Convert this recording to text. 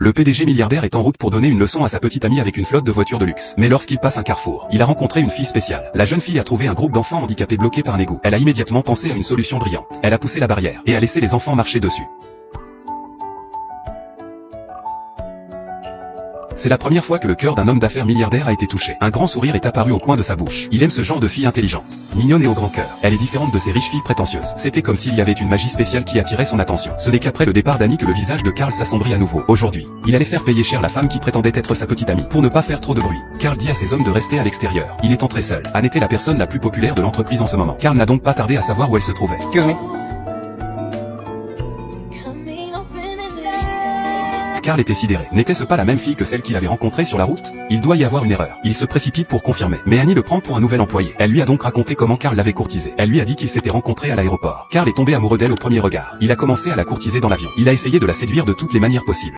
Le PDG milliardaire est en route pour donner une leçon à sa petite amie avec une flotte de voitures de luxe. Mais lorsqu'il passe un carrefour, il a rencontré une fille spéciale. La jeune fille a trouvé un groupe d'enfants handicapés bloqués par un égout. Elle a immédiatement pensé à une solution brillante. Elle a poussé la barrière et a laissé les enfants marcher dessus. C'est la première fois que le cœur d'un homme d'affaires milliardaire a été touché. Un grand sourire est apparu au coin de sa bouche. Il aime ce genre de fille intelligente, mignonne et au grand cœur. Elle est différente de ces riches filles prétentieuses. C'était comme s'il y avait une magie spéciale qui attirait son attention. Ce n'est qu'après le départ d'Annie que le visage de Carl s'assombrit à nouveau. Aujourd'hui, il allait faire payer cher la femme qui prétendait être sa petite amie. Pour ne pas faire trop de bruit, Carl dit à ses hommes de rester à l'extérieur. Il est entré seul. Anne était la personne la plus populaire de l'entreprise en ce moment. Carl n'a donc pas tardé à savoir où elle se trouvait. Excuse me. Carl était sidéré. N'était-ce pas la même fille que celle qu'il avait rencontrée sur la route? Il doit y avoir une erreur. Il se précipite pour confirmer. Mais Annie le prend pour un nouvel employé. Elle lui a donc raconté comment Carl l'avait courtisé. Elle lui a dit qu'ils s'étaient rencontrés à l'aéroport. Carl est tombé amoureux d'elle au premier regard. Il a commencé à la courtiser dans l'avion. Il a essayé de la séduire de toutes les manières possibles.